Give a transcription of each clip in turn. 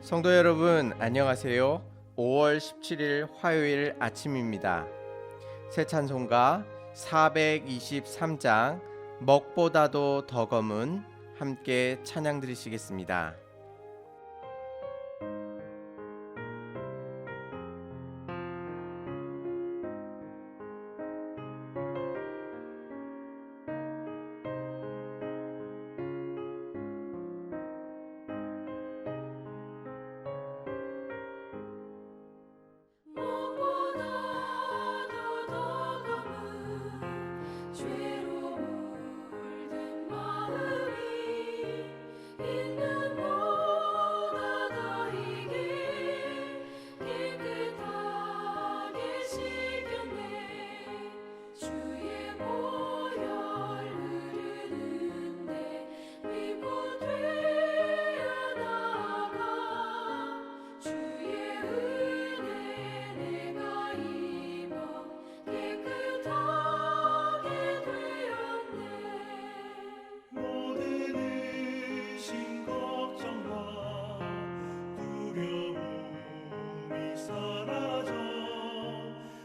성도 여러분, 안녕하세요. 5월 17일 화요일 아침입니다. 새 찬송가 423장 먹보다도 더 검은 함께 찬양 드리시겠습니다.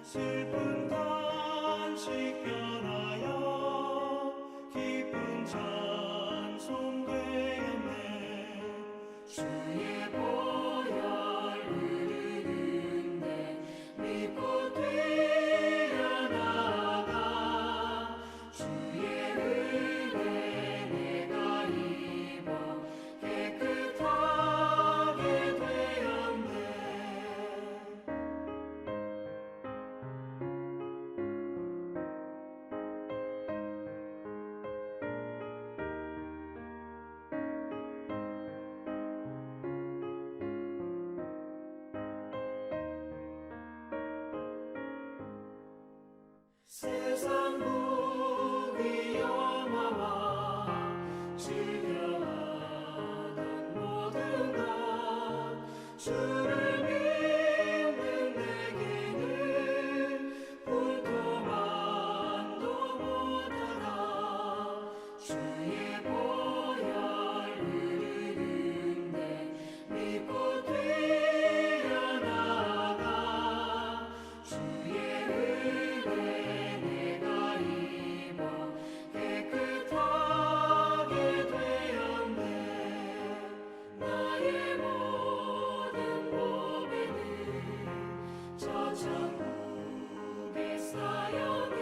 슬픈 탄식 변하여 기쁜 찬송 되었네. 주의 보혈 흐르는데 믿고 뛰어나가 주의 은혜 내가 입어 깨끗하게 되었네. 세상 무기 영화와 즐겨하던 모든 것 주를 믿는 내게는 볼도만도 못하다. 주의 보혈 흐르는데 믿고 뛰어나가 주의 은혜 내가 입어 깨끗하게 되었네. 나의 모든 보배는 저 천국에 쌓여네.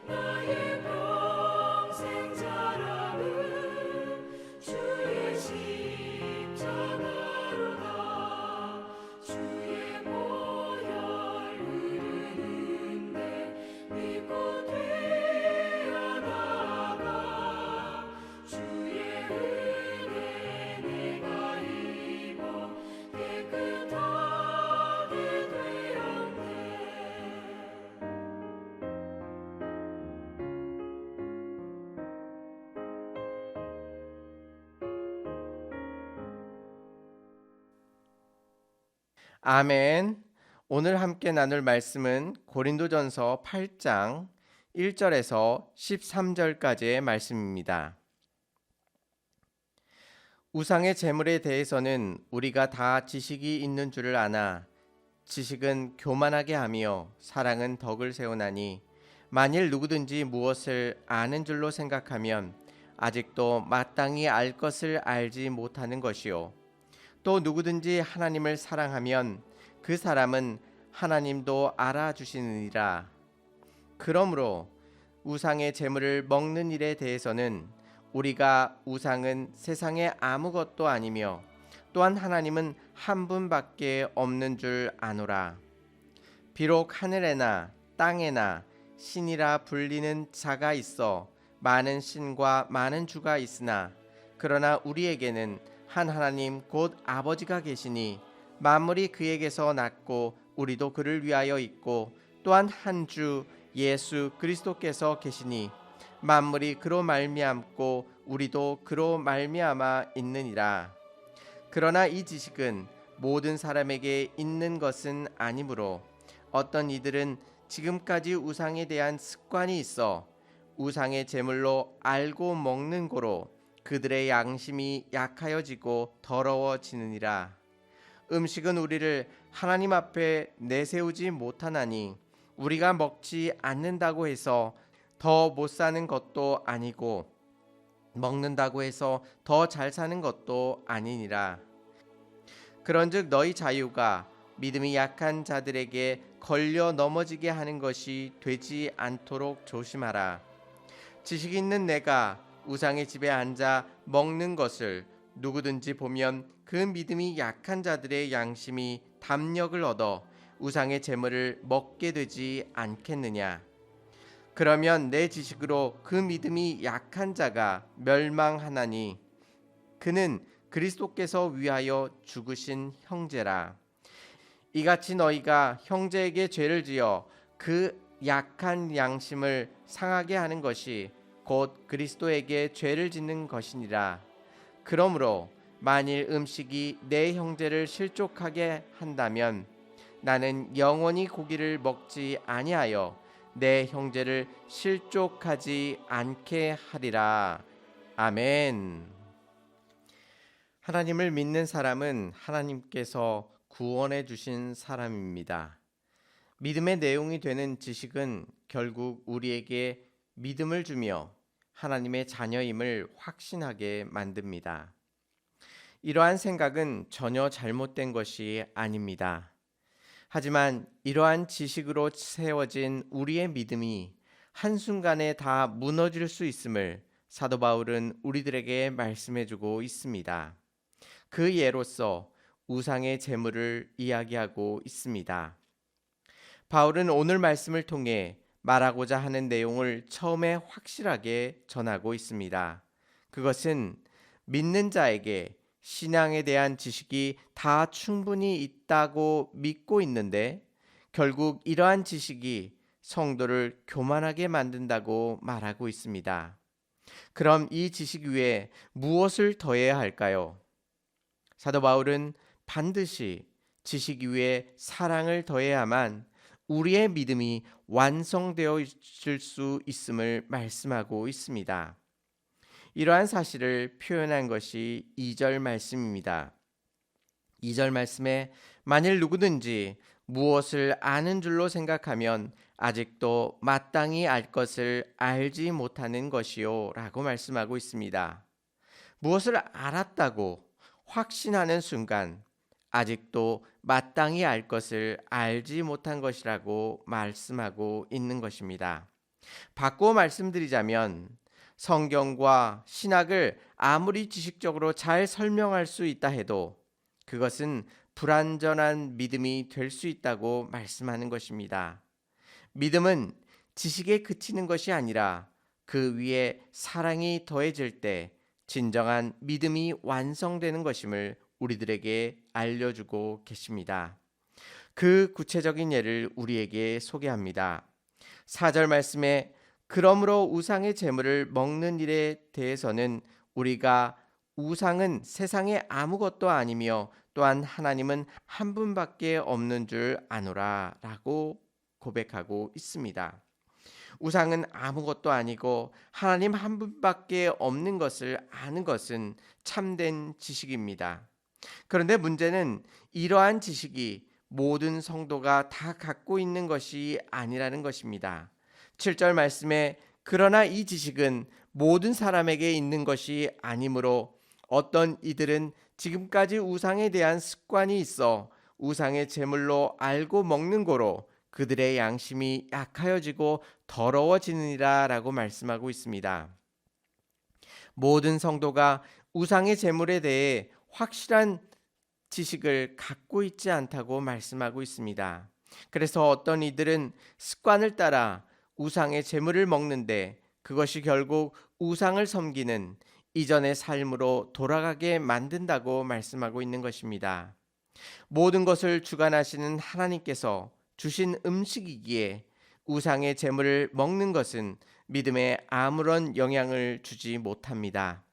나의 평생 자랑은 주의 십자가로다. 주의 보혈 흐르는데 믿고 뛰어나가 주의 은혜 내가 입어 깨끗하게 되었네. 아멘. 오늘 함께 나눌 말씀은 고린도전서 8장 1절에서 13절까지의 말씀입니다. 우상의 제물에 대해서는 우리가 다 지식이 있는 줄을 아나 지식은 교만하게 하며 사랑은 덕을 세우나니 만일 누구든지 무엇을 아는 줄로 생각하면 아직도 마땅히 알 것을 알지 못하는 것이요 또 누구든지 하나님을 사랑하면 그 사람은 하나님도 알아주시느니라. 그러므로 우상의 제물을 먹는 일에 대해서는 우리가 우상은 세상에 아무것도 아니며 또한 하나님은 한 분밖에 없는 줄 아노라. 비록 하늘에나 땅에나 신이라 불리는 자가 있어 많은 신과 많은 주가 있으나 그러나 우리에게는 한 하나님 곧 아버지가 계시니 만물이 그에게서 났고 우리도 그를 위하여 있고 또한 한 주 예수 그리스도께서 계시니 만물이 그로 말미암고 우리도 그로 말미암아 있느니라. 그러나 이 지식은 모든 사람에게 있는 것은 아니므로 어떤 이들은 지금까지 우상에 대한 습관이 있어 우상의 제물로 알고 먹는 고로 그들의 양심이 약하여지고 더러워지느니라. 음식은 우리를 하나님 앞에 내세우지 못하나니 우리가 먹지 않는다고 해서 더 못 사는 것도 아니고 먹는다고 해서 더 잘 사는 것도 아니니라. 그런즉 너희 자유가 믿음이 약한 자들에게 걸려 넘어지게 하는 것이 되지 않도록 조심하라. 지식 있는 내가 우상의 집에 앉아 먹는 것을 누구든지 보면 그 믿음이 약한 자들의 양심이 담력을 얻어 우상의 재물을 먹게 되지 않겠느냐. 그러면 내 지식으로 그 믿음이 약한 자가 멸망하나니 그는 그리스도께서 위하여 죽으신 형제라. 이같이 너희가 형제에게 죄를 지어 그 약한 양심을 상하게 하는 것이 곧 그리스도에게 죄를 짓는 것이니라. 그러므로 만일 음식이 내 형제를 실족하게 한다면 나는 영원히 고기를 먹지 아니하여 내 형제를 실족하지 않게 하리라. 아멘. 하나님을 믿는 사람은 하나님께서 구원해 주신 사람입니다. 믿음의 내용이 되는 지식은 결국 우리에게 믿음을 주며 하나님의 자녀임을 확신하게 만듭니다. 이러한 생각은 전혀 잘못된 것이 아닙니다. 하지만 이러한 지식으로 세워진 우리의 믿음이 한순간에 다 무너질 수 있음을 사도 바울은 우리들에게 말씀해 주고 있습니다. 그 예로서 우상의 재물을 이야기하고 있습니다. 바울은 오늘 말씀을 통해 말하고자 하는 내용을 처음에 확실하게 전하고 있습니다. 그것은 믿는 자에게 신앙에 대한 지식이 다 충분히 있다고 믿고 있는데 결국 이러한 지식이 성도를 교만하게 만든다고 말하고 있습니다. 그럼 이 지식 위에 무엇을 더해야 할까요? 사도 바울은 반드시 지식 위에 사랑을 더해야만 우리의 믿음이 완성되어 있을 수 있음을 말씀하고 있습니다. 이러한 사실을 표현한 것이 2절 말씀입니다. 2절 말씀에 만일 누구든지 무엇을 아는 줄로 생각하면 아직도 마땅히 알 것을 알지 못하는 것이요 라고 말씀하고 있습니다. 무엇을 알았다고 확신하는 순간 아직도 마땅히 알 것을 알지 못한 것이라고 말씀하고 있는 것입니다. 바꾸어 말씀드리자면 성경과 신학을 아무리 지식적으로 잘 설명할 수 있다 해도 그것은 불완전한 믿음이 될 수 있다고 말씀하는 것입니다. 믿음은 지식에 그치는 것이 아니라 그 위에 사랑이 더해질 때 진정한 믿음이 완성되는 것임을 우리들에게 알려주고 계십니다. 그 구체적인 예를 우리에게 소개합니다. 4절 말씀에 그러므로 우상의 재물을 먹는 일에 대해서는 우리가 우상은 세상에 아무것도 아니며 또한 하나님은 한 분밖에 없는 줄 아노라 라고 고백하고 있습니다. 우상은 아무것도 아니고 하나님 한 분밖에 없는 것을 아는 것은 참된 지식입니다. 그런데 문제는 이러한 지식이 모든 성도가 다 갖고 있는 것이 아니라는 것입니다. 7절 말씀에 그러나 이 지식은 모든 사람에게 있는 것이 아니므로 어떤 이들은 지금까지 우상에 대한 습관이 있어 우상의 제물로 알고 먹는 고로 그들의 양심이 약하여지고 더러워지느니라 라고 말씀하고 있습니다. 모든 성도가 우상의 제물에 대해 확실한 지식을 갖고 있지 않다고 말씀하고 있습니다. 그래서 어떤 이들은 습관을 따라 우상의 제물을 먹는데 그것이 결국 우상을 섬기는 이전의 삶으로 돌아가게 만든다고 말씀하고 있는 것입니다. 모든 것을 주관하시는 하나님께서 주신 음식이기에 우상의 제물을 먹는 것은 믿음에 아무런 영향을 주지 못합니다.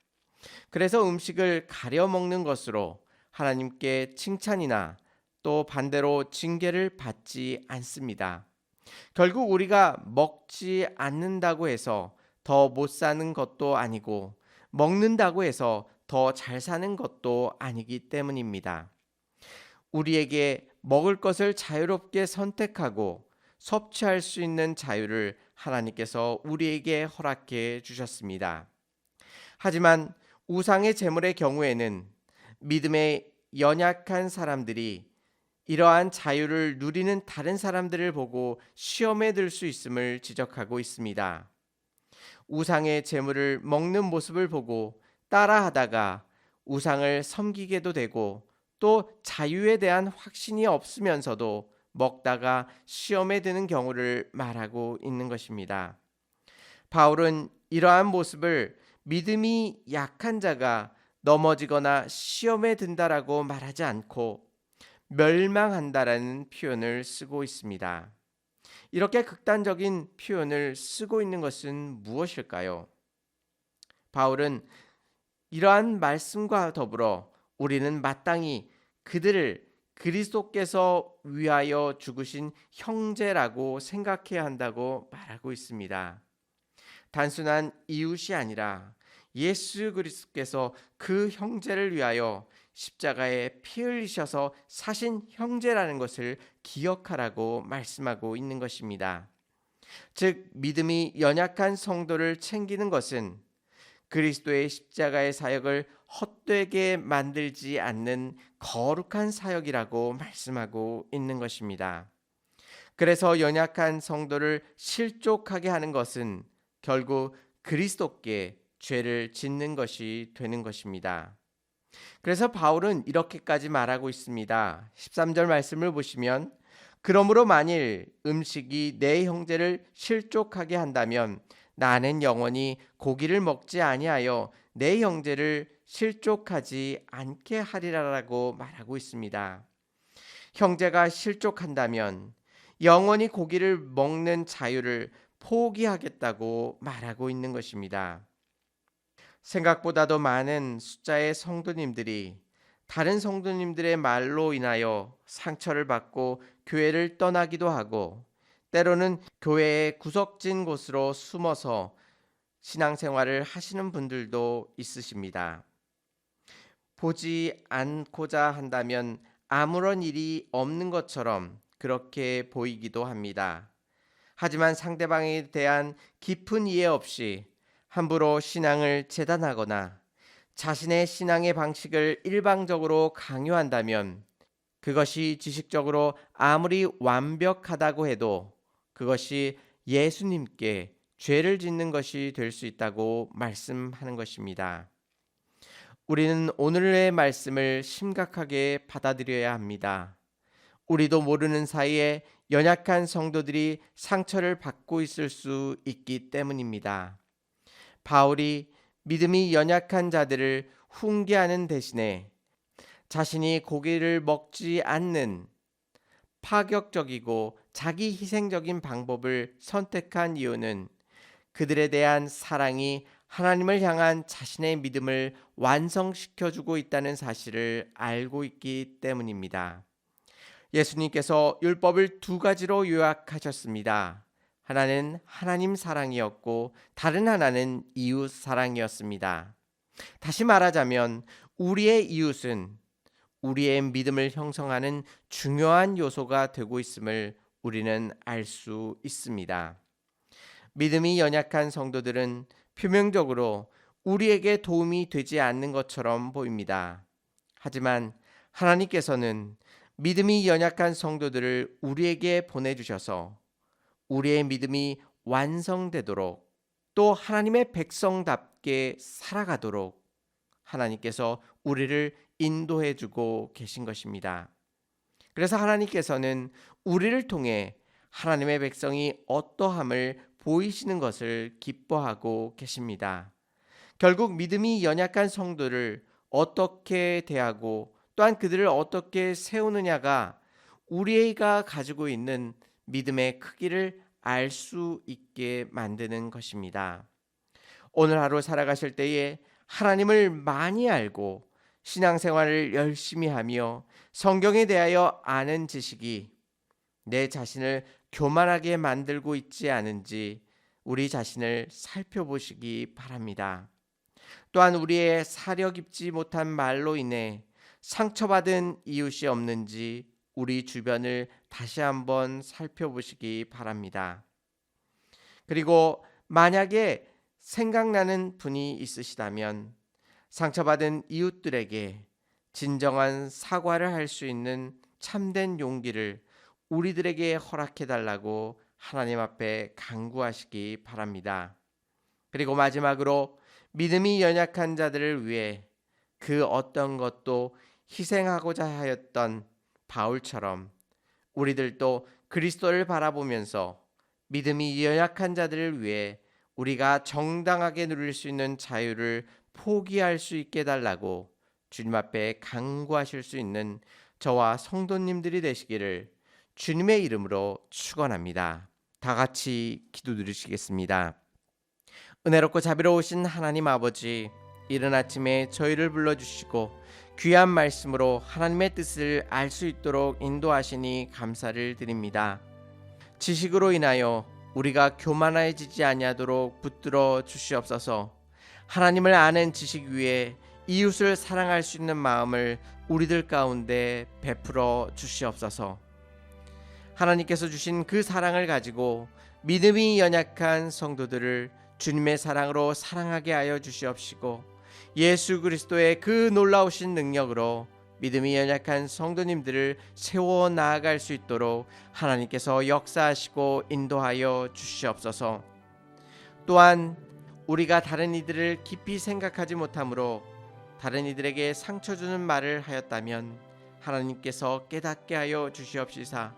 그래서 음식을 가려 먹는 것으로 하나님께 칭찬이나 또 반대로 징계를 받지 않습니다. 결국 우리가 먹지 않는다고 해서 더 못 사는 것도 아니고 먹는다고 해서 더 잘 사는 것도 아니기 때문입니다. 우리에게 먹을 것을 자유롭게 선택하고 섭취할 수 있는 자유를 하나님께서 우리에게 허락해 주셨습니다. 하지만 우상의 제물의 경우에는 믿음에 연약한 사람들이 이러한 자유를 누리는 다른 사람들을 보고 시험에 들 수 있음을 지적하고 있습니다. 우상의 제물을 먹는 모습을 보고 따라하다가 우상을 섬기게도 되고 또 자유에 대한 확신이 없으면서도 먹다가 시험에 드는 경우를 말하고 있는 것입니다. 바울은 이러한 모습을 믿음이 약한 자가 넘어지거나 시험에 든다라고 말하지 않고 멸망한다라는 표현을 쓰고 있습니다. 이렇게 극단적인 표현을 쓰고 있는 것은 무엇일까요? 바울은 이러한 말씀과 더불어 우리는 마땅히 그들을 그리스도께서 위하여 죽으신 형제라고 생각해야 한다고 말하고 있습니다. 단순한 이웃이 아니라 예수 그리스도께서 그 형제를 위하여 십자가에 피 흘리셔서 사신 형제라는 것을 기억하라고 말씀하고 있는 것입니다. 즉 믿음이 연약한 성도를 챙기는 것은 그리스도의 십자가의 사역을 헛되게 만들지 않는 거룩한 사역이라고 말씀하고 있는 것입니다. 그래서 연약한 성도를 실족하게 하는 것은 결국 그리스도께 죄를 짓는 것이 되는 것입니다. 그래서 바울은 이렇게까지 말하고 있습니다. 13절 말씀을 보시면 그러므로 만일 음식이 내 형제를 실족하게 한다면 나는 영원히 고기를 먹지 아니하여 내 형제를 실족하지 않게 하리라라고 말하고 있습니다. 형제가 실족한다면 영원히 고기를 먹는 자유를 포기하겠다고 말하고 있는 것입니다. 생각보다도 많은 숫자의 성도님들이 다른 성도님들의 말로 인하여 상처를 받고 교회를 떠나기도 하고 때로는 교회의 구석진 곳으로 숨어서 신앙생활을 하시는 분들도 있으십니다. 보지 않고자 한다면 아무런 일이 없는 것처럼 그렇게 보이기도 합니다. 하지만 상대방에 대한 깊은 이해 없이 함부로 신앙을 재단하거나 자신의 신앙의 방식을 일방적으로 강요한다면 그것이 지식적으로 아무리 완벽하다고 해도 그것이 예수님께 죄를 짓는 것이 될 수 있다고 말씀하는 것입니다. 우리는 오늘의 말씀을 심각하게 받아들여야 합니다. 우리도 모르는 사이에 연약한 성도들이 상처를 받고 있을 수 있기 때문입니다. 바울이 믿음이 연약한 자들을 훈계하는 대신에 자신이 고기를 먹지 않는 파격적이고 자기 희생적인 방법을 선택한 이유는 그들에 대한 사랑이 하나님을 향한 자신의 믿음을 완성시켜주고 있다는 사실을 알고 있기 때문입니다. 예수님께서 율법을 두 가지로 요약하셨습니다. 하나는 하나님 사랑이었고 다른 하나는 이웃 사랑이었습니다. 다시 말하자면 우리의 이웃은 우리의 믿음을 형성하는 중요한 요소가 되고 있음을 우리는 알 수 있습니다. 믿음이 연약한 성도들은 표면적으로 우리에게 도움이 되지 않는 것처럼 보입니다. 하지만 하나님께서는 믿음이 연약한 성도들을 우리에게 보내주셔서 우리의 믿음이 완성되도록 또 하나님의 백성답게 살아가도록 하나님께서 우리를 인도해 주고 계신 것입니다. 그래서 하나님께서는 우리를 통해 하나님의 백성이 어떠함을 보이시는 것을 기뻐하고 계십니다. 결국 믿음이 연약한 성도를 어떻게 대하고 또한 그들을 어떻게 세우느냐가 우리가 가지고 있는 믿음의 크기를 알 수 있게 만드는 것입니다. 오늘 하루 살아가실 때에 하나님을 많이 알고 신앙생활을 열심히 하며 성경에 대하여 아는 지식이 내 자신을 교만하게 만들고 있지 않은지 우리 자신을 살펴보시기 바랍니다. 또한 우리의 사려 깊지 못한 말로 인해 상처받은 이웃이 없는지 우리 주변을 다시 한번 살펴보시기 바랍니다. 그리고 만약에 생각나는 분이 있으시다면 상처받은 이웃들에게 진정한 사과를 할 수 있는 참된 용기를 우리들에게 허락해 달라고 하나님 앞에 간구하시기 바랍니다. 그리고 마지막으로 믿음이 연약한 자들을 위해 그 어떤 것도 희생하고자 하였던 바울처럼 우리들도 그리스도를 바라보면서 믿음이 연약한 자들을 위해 우리가 정당하게 누릴 수 있는 자유를 포기할 수 있게 해달라고 주님 앞에 간구하실 수 있는 저와 성도님들이 되시기를 주님의 이름으로 축원합니다. 다 같이 기도드리시겠습니다. 은혜롭고 자비로우신 하나님 아버지, 이른 아침에 저희를 불러주시고 귀한 말씀으로 하나님의 뜻을 알 수 있도록 인도하시니 감사를 드립니다. 지식으로 인하여 우리가 교만해지지 아니하도록 붙들어 주시옵소서. 하나님을 아는 지식 위에 이웃을 사랑할 수 있는 마음을 우리들 가운데 베풀어 주시옵소서. 하나님께서 주신 그 사랑을 가지고 믿음이 연약한 성도들을 주님의 사랑으로 사랑하게 하여 주시옵시고, 예수 그리스도의 그 놀라우신 능력으로 믿음이 연약한 성도님들을 세워 나아갈 수 있도록 하나님께서 역사하시고 인도하여 주시옵소서. 또한 우리가 다른 이들을 깊이 생각하지 못하므로 다른 이들에게 상처 주는 말을 하였다면 하나님께서 깨닫게 하여 주시옵시사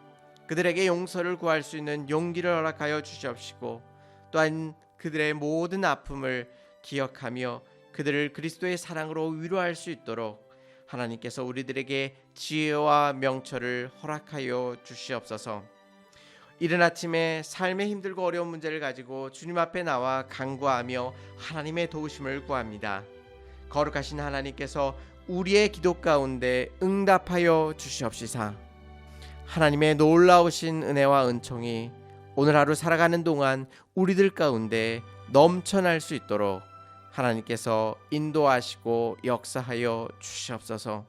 그들에게 용서를 구할 수 있는 용기를 허락하여 주시옵시고, 또한 그들의 모든 아픔을 기억하며 그들을 그리스도의 사랑으로 위로할 수 있도록 하나님께서 우리들에게 지혜와 명철을 허락하여 주시옵소서. 이른 아침에 삶의 힘들고 어려운 문제를 가지고 주님 앞에 나와 간구하며 하나님의 도우심을 구합니다. 거룩하신 하나님께서 우리의 기도 가운데 응답하여 주시옵시사 하나님의 놀라우신 은혜와 은총이 오늘 하루 살아가는 동안 우리들 가운데 넘쳐날 수 있도록 하나님께서 인도하시고 역사하여 주시옵소서.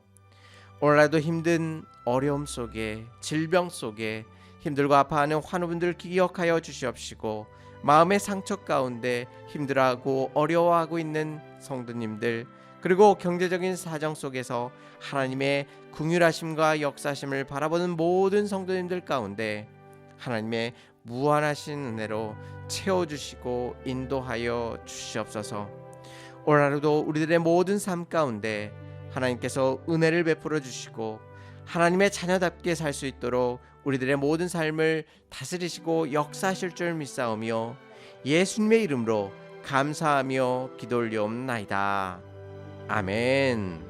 오늘날도 힘든 어려움 속에, 질병 속에 힘들고 아파하는 환우분들 기억하여 주시옵시고, 마음의 상처 가운데 힘들어하고 어려워하고 있는 성도님들, 그리고 경제적인 사정 속에서 하나님의 긍휼하심과 역사심을 바라보는 모든 성도님들 가운데 하나님의 무한하신 은혜로 채워주시고 인도하여 주시옵소서. 오늘 하루도 우리들의 모든 삶 가운데 하나님께서 은혜를 베풀어 주시고 하나님의 자녀답게 살 수 있도록 우리들의 모든 삶을 다스리시고 역사하실 줄 믿사오며 예수님의 이름으로 감사하며 기도 올리옵나이다. 아멘.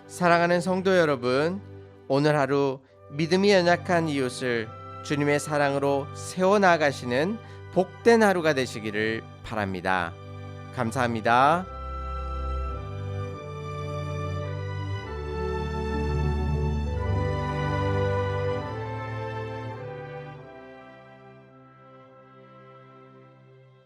사랑하는 성도 여러분, 오늘 하루 믿음이 연약한 이웃을 주님의 사랑으로 세워나가시는 복된 하루가 되시기를 바랍니다. 감사합니다.